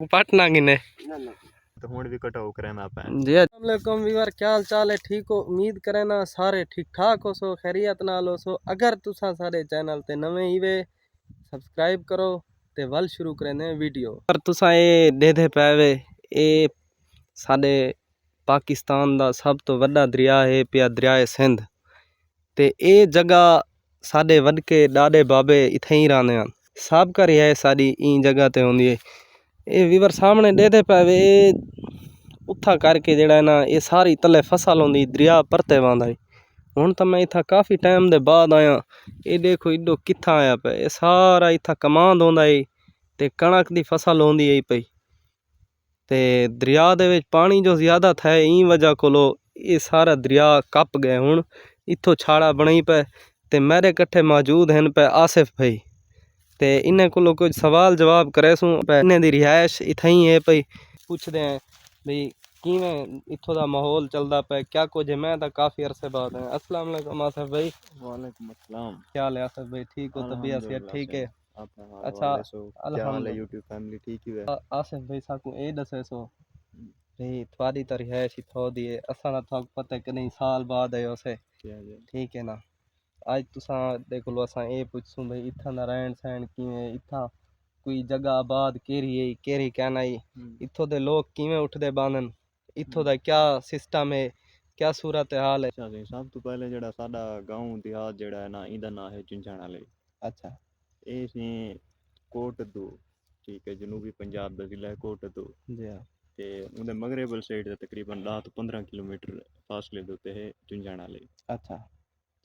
पटना गिने तो हुण भी कटाऊ करे ना पैन जी। अस्सलाम वालेकुम व्यूअर, क्या हाल चाल है? ठीक हो? उम्मीद करे ना सारे ठीक ठाक हो सो, खैरियत नाल हो सो। अगर तुसा सारे चैनल ते नवे ही वे सब्सक्राइब करो ते वल शुरू करने वीडियो। पर तुसा ये देदे पैवे ये साडे पाकिस्तान दा सब तो वड्डा दरिया है पिया दरिया सिंध ते ये जगह साडे वडके डाडे बाबे इत्थे ही रहंदे हन। सब का रिहाइश साडी ई जगह ते होंदी है। ये व्यूअर सामने देदे पैवे उत्था करके जेड़ा ना ये सारी तले फसल होंदी दरिया परते वांदा है। हुण तो मैं इत्था काफ़ी टाइम दे बाद आया। ये देखो इड्डो कित्था आया पे, ये सारा इत्था कमांद होंदा है ते कणक दी फसल होंदी है पई ते दरिया दे विच पानी जो ज़्यादा था ई वजह कोलो ये सारा दरिया कप गए। हुण इत्थों छाड़ा बनी पे ते मेरे कट्ठे मौजूद हैं पे आसिफ भाई ते इन्हें कोलो कुछ सवाल जवाब करे सूँ। इन्हें दी रिहाइश इत्थे ही है पई, पुछदे हैं भाई किवें इत्थों दा माहौल चलदा पे क्या कुछ है। मैं तो काफ़ी अरसे बाद है। अस्सलाम वालेकुम आसिफ भाई। वालेकुम अस्सलाम। क्या हाल है आसिफ भाई? ठीक हो? तबीयत सेहत ठीक है? अच्छा अल्हम्दुलिल्लाह। यूट्यूब फैमिली ठीक ही है। आसिफ भाई साकू ए दसे सो भाई थोड़ी तो रिहाइश इत्थों दी है। असां दा थोक पता है कहीं साल बाद आयो से, ठीक है ना। आज तुसां देखो लो असां ए पुछसूं भाई इत्थां दा रहन सहन किवें, इत्थां कोई जगह आबाद केरी है केरी कहना है, इत्थों दे लोग किवें उठदे बांधन, इत्थों दा क्या सिस्टम है, क्या सूरत हाल है। सब तो पहले जेड़ा साडा गांव देहात जेड़ा है ना इंदा ना है चुंझाना। अच्छा ए सी कोट दो, ठीक है, जनूबी पंजाब दा जिला है कोट दो जी हाँ। ते उंदे मगरबल साइड ते तकरीबन 10 तो 15 किलोमीटर फासले दे उत्ते है चुंझाना। अच्छा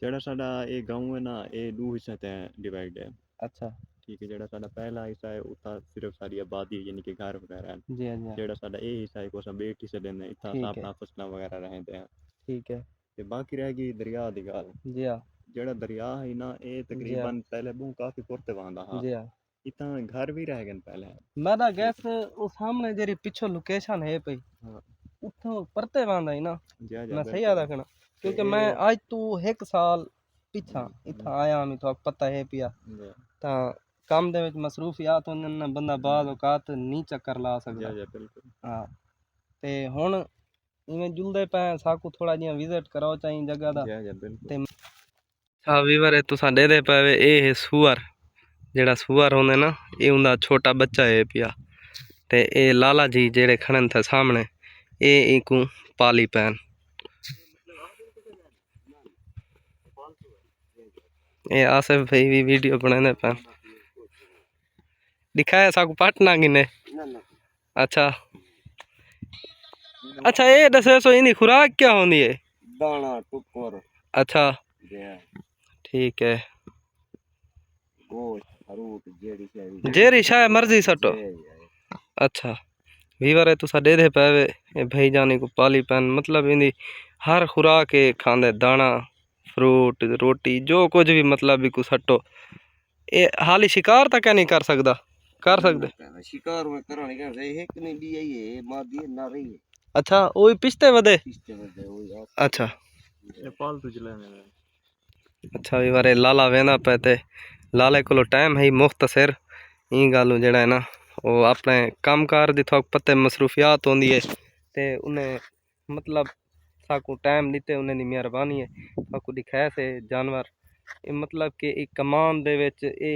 जेड़ा साडा ये गांव है ना ये दो हिस्से ते डिवाइड है। अच्छा ठीक है, जेड़ा साडा पहला हिस्सा है उता सिर्फ सारी आबादी यानी कि घर वगैरह है। जी हाँ जी हाँ। जेड़ा साडा ये हिस्सा है को असां बेट हिस्से देने इत्था असां ठीक है अपना फसलां वगैरह रहंदे हैं। ठीक है ते बाकी रह गई दरिया दी गल। जी हाँ जेड़ा दरिया है ना ये जी हाँ तकरीबन पहले बहुत काफी पुरते वांदा हा। जी हाँ। इतना घर भी रह गए पहले। मेरा गैस वो सामने जेरी पिछो लोकेशन है पई हाँ उठो परते वांदा ही ना। जा मैं सही बिल्कुल। आदा कना ते क्योंकि मैं आज तू एक साल पिछा इत्था आया मैं तो पता है पिया जा ता काम दे विच मसरूफियात होंदे ने बंदा बाद औकात नहीं चक्कर ला सकदा। जा बिल्कुल। हाँ ते हुण इवें जुलदे पे साकू थोड़ा जिहा विजिट कराओ चाहिए जगह दा जा बिल्कुल। ते हाँ वीवर तुसां देदे पे ए है सुअर, जेड़ा सुअर होंदे ना ये उंदा छोटा बच्चा है पिया ते ए लाला जी जेड़े खड़न थे सामने ए इकू पाली पैन। ये आसिफ भाई भी वीडियो बनाने पैन दिखाया साकू पटना गिने। अच्छा अच्छा ये दसे सो इनकी खुराक क्या होंदी है? दाना टुकर। अच्छा जा ठीक है। गोश्त फ्रूट जेरी शाय मर्जी सटो। अच्छा वीवर है तुसा दे पावे ए भाई जानी को पाली पैन मतलब इनकी हर खुराक के खांदे दाना फ्रूट रोटी जो कुछ भी मतलब भी कुछ हटो। ये हाली शिकार तक नहीं कर सकदा? कर सकदे शिकार में करने का एक नहीं दी है मादी ना रही है। अच्छा वही पिछते वदे। अच्छा ये पालतू चलाने। अच्छा वीवर लाला वेंदा पे ते लाले कोलो टाइम है मुख्तसर ई गल जेड़ा है ना वो अपने कामकार दी थोक पते मसरूफियात होंदी है ते उन्हें मतलब साकू टाइम दिते उन्हें दी मेहरबानी है साकू दिखाया से जानवर ये मतलब कि एक कमान दे विच ये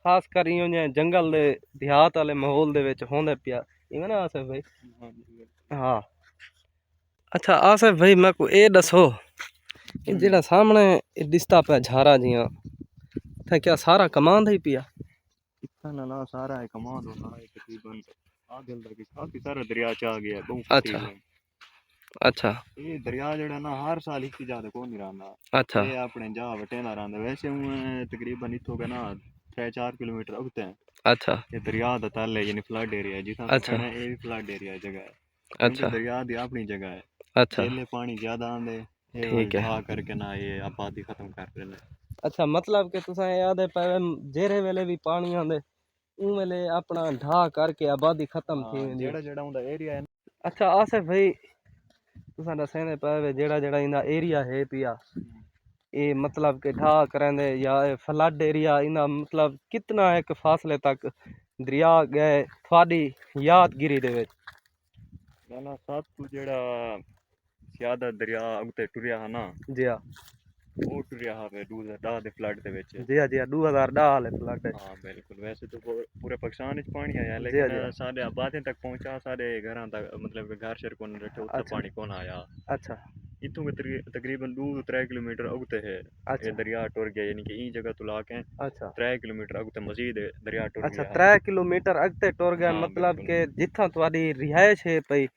खास कर इं जंगल दे देहात वाले माहौल दे विच होंदे पिया इवें ना आसिफ भाई। हाँ अच्छा आसिफ भाई मैं को ये दसो जेड़ा सामने दिसता पे झारा जियां था क्या सारा कमान ही पिया? इतना ना सारा है कमांड होना है तकरीबन आधे अंदर की काफी सारा दरिया चा गया बहुत अच्छा अच्छा ये दरिया जड़ा ना हर साल ही ज्यादा को नहीं रहना। अच्छा ये अपने जा वटेला रहंदा वैसे हूं तकरीबन इथों के ना 3-4 किलोमीटर अगते हैं। अच्छा ये दरिया दा तल है यानी फ्लड एरिया जिथा अच्छा खड़ा है ये भी फ्लड एरिया जगह है क्योंकि अच्छा दरिया दी अपनी जगह है। अच्छा जेले पानी ज्यादा आंदे ये ठीक है। ढा करके ना ये आबादी खत्म कर देने। अच्छा मतलब कि तुसा याद है पहले जेरे वेले भी पानी आंदे उ वेले अपना ढा करके आबादी खत्म थी वेंदी। जेड़ा जेड़ा उंदा एरिया है। अच्छा आसिफ भाई तुसा दसेंदे पे जेड़ा जेड़ा इंदा एरिया है पिया ये मतलब कि ढा करेंदे या फ्लड एरिया इना मतलब कितना एक फासले तक ਦਰਿਆ ਗਏ ਤੁਹਾਡੀ ਯਾਦਗਿਰੀ ਦੇ ਵਿੱਚ? ਨਾ ਸਭ ਤੋਂ ਜਿਹੜਾ ਜ਼ਿਆਦਾ ਦਰਿਆ ਉੱਤੇ ਟੁਰਿਆ ਹੈ ਨਾ, ਜੀ ਹਾਂ ਉਹ ਟੁਰਿਆ ਹੈ 2010 ਦੇ ਫਲੱਡ ਦੇ ਵਿੱਚ। जी हाँ जी हाँ 2010 वाले फ्लड है। हाँ बिल्कुल, वैसे तो पूरे पाकिस्तान में पानी आया, जी हाँ लेकिन जी हाँ। सारे आबादी तक पहुंचा, सारे घर तक, मतलब कि घर शहर को रखे उत्तर अच्छा पानी कौन आया। अच्छा इतों के तकरीबन 2-3 किलोमीटर अगते है ये अच्छा दरिया टुर गया, यानी कि ई जगह तो लाके अच्छा 3 किलोमीटर अगते मजीद दरिया टुर अच्छा गया। 3 किलोमीटर अगते टुर गया, हाँ मतलब बिल्कुल, कि जिथा तुम्हारी रिहायश है पई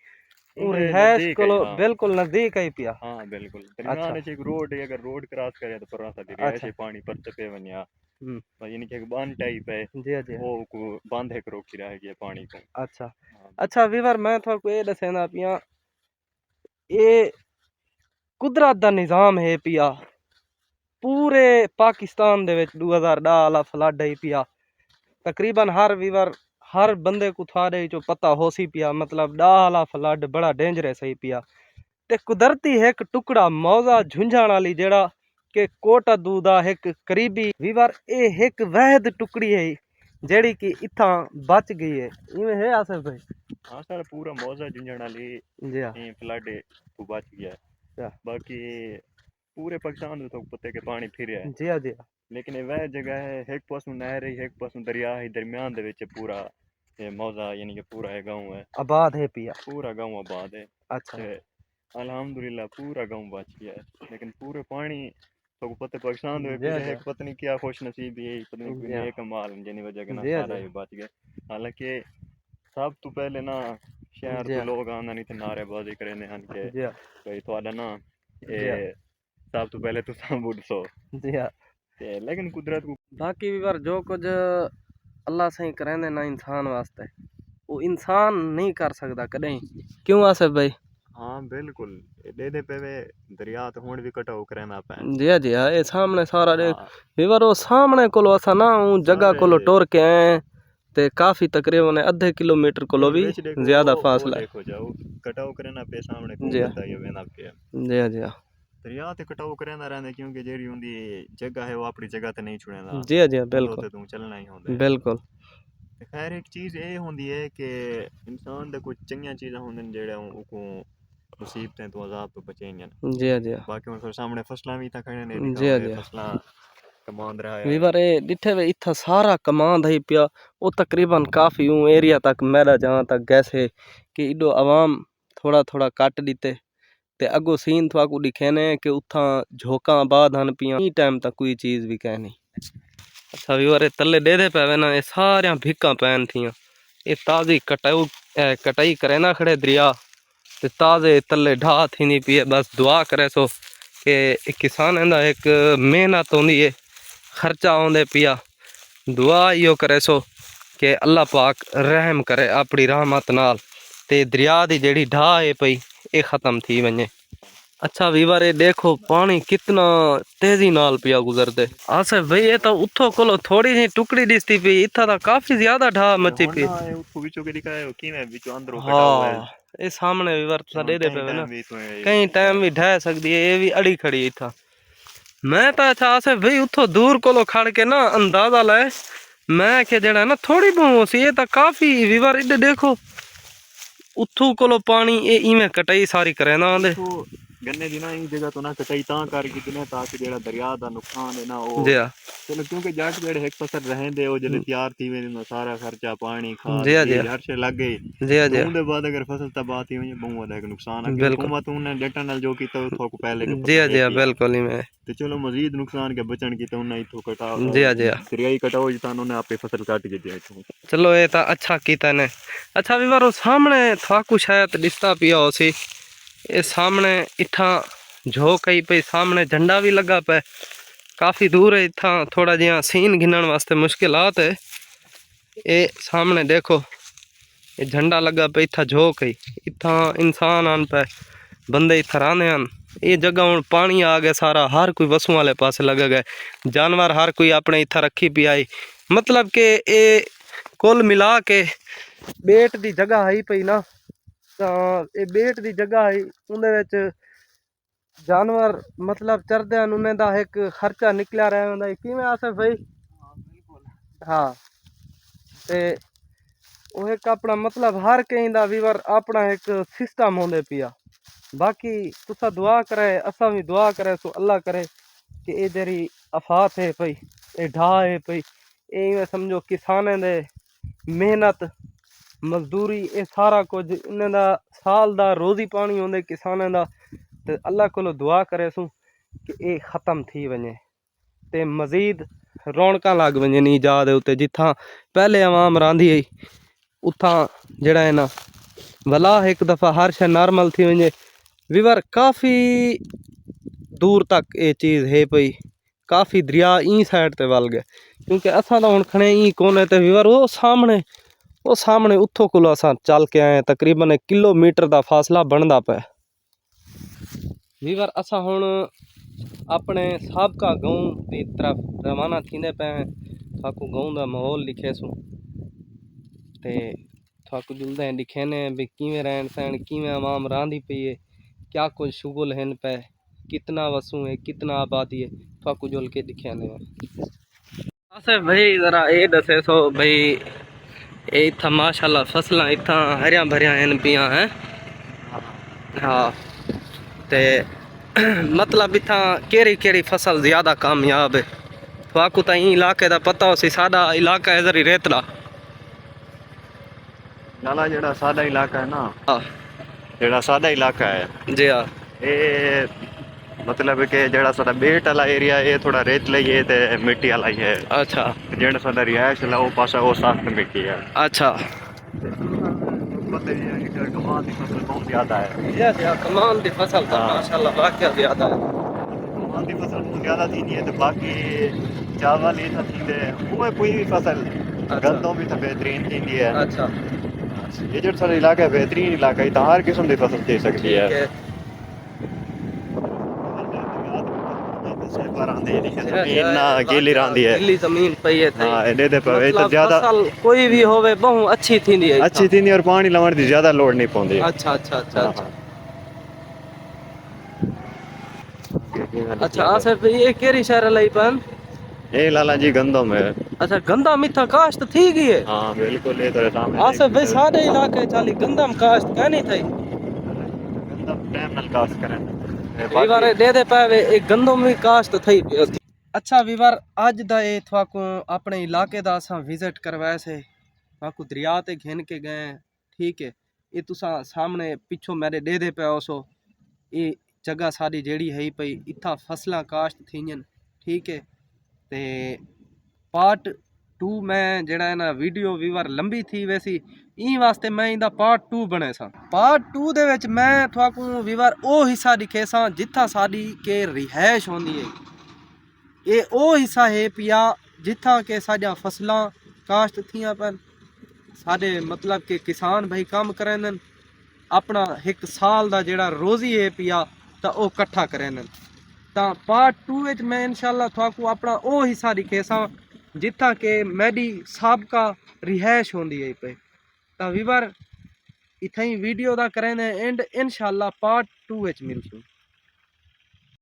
वो उनके रिहायश नजदीक है। को हाँ बिल्कुल नजदीक है पिया। हाँ बिल्कुल, दरमियान अच्छा में एक रोड है, अगर रोड क्रॉस करे तो पर सा रिहायश अच्छा है, पानी पर चपे वनिया, हम्म यानी कि एक बांध टाइप है, जी हाँ जी हाँ। वो को बांध है रोकी रहेगी पानी को। अच्छा हाँ अच्छा वीवर मैं थोड़ा ये दसेना पिया, ये कुदरत दा निज़ाम है पिया पूरे पाकिस्तान दे विच 2010 वाला फ्लड है पिया। तकरीबन हर वीवर हर बंदे को थारे जो पता हो सी पिया, मतलब 10 वाला फ्लड बड़ा डेंजरस है पिया। ते कुदरती एक टुकड़ा मौजा झुंझाण वाली जेड़ा के कोटा दूदा एक करीबी वीवर ए एक वहद टुकड़ी है जेड़ी कि इथा बच गई है, इवें है आसिफ भाई? हाँ सर, पूरा मौजा झुंझुनू वाली जी हाँ फ्लड तो बच गया है। जी बाकी पूरे पाकिस्तान में तो पता है कि पानी फिर है, हाँ जी हाँ लेकिन ये वह जगह है एक पासों नहर है, एक पासों दरिया है, दरमियान दे विच पूरा ये मौजा, यानी कि पूरा है गांव है, आबाद है पिया। पूरा गांव आबाद है। अच्छा ते अल्हम्दुलिल्लाह पूरा गांव बच गया है, लेकिन पूरे पानी तो पता है पाकिस्तान में जी हाँ पीछे जी एक पता नहीं क्या खुश नसीबी है, पता नहीं कोई हाँ नेक माल जिनी वजह के ना जी हाँ सारा ये बच गया। हालांकि सब तो पहले ना शहर जी तो हाँ लोग आना नहीं थे, नारेबाजी करने हन के जी हाँ भाई थोड़ा ना जी हाँ ये सब तो पहले तो सब सो जी हाँ। ते, लेकिन कुदरत को बाकी भी बार जो कुछ अल्लाह सही करेंदे ना इंसान वास्ते वो इंसान नहीं कर सकता कदें, क्यों आसिफ भाई? हाँ बिल्कुल, दे दे पे वे दरिया तो हुण भी कटाओ करना पैन। जी हाँ ये सामने सारा देख हाँ वीवर वो सामने कोलो असा ना वो जगह सारे कोलो टुर के आए ते काफी तकरीबन आधे किलोमीटर कोलो और भी बेच देखो, ज्यादा वो फासला है। देखो जाओ कटाओ करना पे सामने को जी हाँ बंदा ये वेना पे जी हाँ जी हाँ दरिया ते कटाओ करना रहने, क्योंकि जेरी उनदी जगह है वो अपनी जगह ते नहीं छुड़ेंदा, जी हाँ जी हाँ उंदे बिल्कुल उत्ते तू चलना ही होंदा है। बिल्कुल ते खैर एक चीज़ ये होंदी है कि इंसान दे कुछ चंगियां चीज़ां होंदन जेड़े उको मुसीबतें तो अजाब तो बचेंगे। जी हाँ जी हाँ बाकी हुण फिर सामने फसलां भी तां खड़े ने जी हाँ दिखाओ, जी हाँ फसलां कमांद रहा है। वीवर ये डिठे वे इत्था सारा कमांद है पिया, वो तकरीबन काफी ऊं एरिया तक मेरा जहाँ तक गैसे कि इडो आवाम थोड़ा थोड़ा कट दीते ते अगो सीन थवाकू दिखे ने कि उथा झोंका आबाद हन पिया, ई टाइम तक कोई चीज भी कह नहीं। अच्छा वीवर तले दे पैवे ना, ये सारिया भिक्का पैन थियां, ये ताज़ी कटाई करे ना खड़े दरिया ते ताज़े तले ढा थी पी है। बस दुआ करे सो कि किसान का एक मेहनत होंदी है, खर्चा आंदे पिया, दुआ इो करे सो कि अल्लाह पाक रहम करे अपनी रहमत नाल ते दरिया की जेड़ी ढा है पई ये खत्म थी वने। अच्छा वीवर ये देखो पानी कितना तेजी नाल पिया गुजरते। आसिफ भाई ये तो उठो कोलो थोड़ी जी टुकड़ी दिसती पी, इतना तो काफी ज्यादा ढा ते मची हुण पी। ना ये उसको विचों के दिखाए हो किवें विचों अंदरों कटा हुआ है, हाँ ये सामने वीवर ते हुण दे कई पे ना, टाइम भी तो कई टाइम भी ढह सकती है, ये भी अड़ी खड़ी इतना। मैं तो अच्छा आसिफ भाई उठो दूर कोलो खड़ के ना अंदाजा लाए, मैं के जड़ा ना थोड़ी बहुत सी, ये तो काफी वीवर इधर देखो उथू कोलो पानी ये इवें कटाई सारी करे ना आंदे। तो गन्ने दी ना ई जगह तो ना कटाई तां कर की ने ताकि जेड़ा दरिया दा नुकसान है ना वो जी हाँ चलो, क्योंकि जट जेड़े एक फसल रहेंदे वो जेल्ले तैयार थी वेंदे सारा खर्चा पानी खाद जी हाँ जी बीज हाँ हर शे लग गई, जी हाँ जी तो हाँ उनके बाद अगर फसल तबाह थी वही बहुत ज्यादा एक नुकसान है कि बिल्कुल हुकूमत उन्हें डेटा नाल जो कीता तो को पहले के जी पता हाँ है जी हाँ पिया, बिल्कुल ही मैं तो चलो मजीद नुकसान के बचन की तो उन्हें इथों कटा जी हाँ जी हाँ दरियाई कटाओ जिता उन्होंने आपे फसल काट के दिया इथों। चलो ये तो अच्छा कीता ने। अच्छा वीवर सामने थाकू शायद दिसता पिया हो सी, ये सामने इथा झोंक आई पे, सामने झंडा भी लगा पे, काफ़ी दूर है इथा, थोड़ा जिहा सीन गिनन वास्ते मुश्किलात है। ये सामने देखो ये झंडा लगा पे, इथा झोंक है, इथा इंसान आन पे, बंदे इथा रहने आन। ये जगह हूँ पानी आ गया सारा, हर कोई वसू वाले पास लगा गए, जानवर हर कोई अपने इथा रखी पियाई, मतलब कि ये कुल मिला के बेट की जगह आई पई ना, तो ये बेट की जगह है उन्हें जानवर मतलब चरदे हैं, उन्हें दा एक खर्चा निकलिया रहा है कि में आसिफ भाई। हाँ ते ਉਹ ਇੱਕ ਆਪਣਾ ਮਤਲਬ ਹਰ ਕहीं ਦਾ ਵੀਵਰ ਆਪਣਾ ਇੱਕ ਸਿਸਟਮ ਹੁੰਦੇ ਪਿਆ। बाकी तुसा दुआ करे असा भी दुआ करे सो अल्लाह करे कि ये जेरी आफात है पई ये ढा है पई ये समझो किसाने दे मेहनत मजदूरी ये सारा कुछ इन्हां दा साल दा रोजी पानी होंदे किसानां दा ते अल्लाह कोलो दुआ करे सू कि ये ख़त्म थी वने ते मजीद रौनकां लग वने नी जा दे उत्ते जिथां पहले आवाम रांधी आई उथां जेड़ा है ना वला एक दफ़ा हर शे नॉर्मल थी वने विवर काफ़ी दूर तक ये चीज़ है पई काफ़ी दरिया ई साइड ते वल गए क्योंकि असां तो हुण खणे ई कोने ते विवर वो सामने उत्थों कोलो असां चल के आए तकरीबन 1 किलोमीटर दा फासला बनदा पे विवर असां हुण अपने साबका गाँव की तरफ रवाना थींदे पे थाकू गाँव दा माहौल लिखेसूं ते थाकू जुलदे दिखेने भी किवें रहन सहन किवें आवाम रांधी पई है क्या कुछ शुगल हैं पे कितना वसू है कितना आबादी है थाकू जुल के दिखाने अच्छा भाई जरा ये दसे सो भाई ये इतना माशाल्लाह फसलां इतना हरिया भरिया हैं पिया हैं हाँ ते मतलब इतना केरी केरी फसल ज़्यादा कामयाब है थाकू तो इलाके का पता हो सी सादा इलाका है जरी रेतला नाला जेड़ा सादा इलाका है ना हाँ जेड़ा सादा इलाका है जी हाँ ये मतलब कि जेड़ा साडा बेट वाला एरिया है थोड़ा रेतला ही है ते मिट्टी वाला ही है अच्छा जेड़ा साडा रिहायश वाला वो पासा वो सख्त मिट्टी है अच्छा पता है कि कमाल की फसल बहुत ज्यादा है या कमाल दी फसल तो हाँ। माशाल्लाह वाकई ज़्यादा है कमाल की फसल बहुत ज्यादा थी नहीं है तो बाकी चावल ये था थी वो कोई भी फसल गंदों भी तो बेहतरीन थी है अच्छा ये जो सारा इलाका है बेहतरीन इलाका है तो हर किस्म की फसल थी सकती है ठीक ना गीली रांदी है गीली जमीन पई है थई हाँ एडे दे पे तो मतलब ज्यादा फसल कोई भी होवे बहु अच्छी थींदी है अच्छी थी और पानी लावण दी ज्यादा लोड नहीं पौंदी अच्छा अच्छा अच्छा अच्छा अच्छा अच्छा आसिफ ये केरी शहर लई पन ये लाला जी गंदों में अच्छा गंदा मिठा काश्त थी गई है हाँ बिल्कुल ये तो सामने आसिफ भाई साडे इलाके चाली गंदम काश्त कहनी थई गंदम टाइम नाल कास्ट करें वीवर दे पावे एक गंदम भी काश्त थई अच्छा वीवर आज दा ये थाकू अपने इलाके दा असां विजिट करवाए से थाकू दरिया ते घिन के गए ठीक है ये तुसा सामने पिछो मेरे दे पे ओसो ये जगह सारी जेड़ी है पई इत्था फसलां काश्त थीन ठीक है ते पार्ट 2 मैं जेड़ा है ना वीडियो वीवर लंबी थी वैसी ई वास्ते मैं इंदा पार्ट 2 बने सा पार्ट 2 दे विच मैं थाकू वीवर ओ हिस्सा दिखे सा जिथा साडी के रिहायश होंदी है ये ओ हिस्सा है पिया जिथा के साडा फसलां काश्त थियां पर साडे मतलब के किसान भाई काम करें अपना एक साल दा जेड़ा रोजी है पिया ता ओ इकट्ठा करें ता पार्ट 2 विच मैं इंशाल्लाह थाकू अपना ओ हिस्सा दिखे सा जिथा के मेरी साबका रिहायश होंदी है पे ता वीवर इथाई वीडियो दा करें एंड इंशाल्लाह पार्ट 2 विच मिलसूं।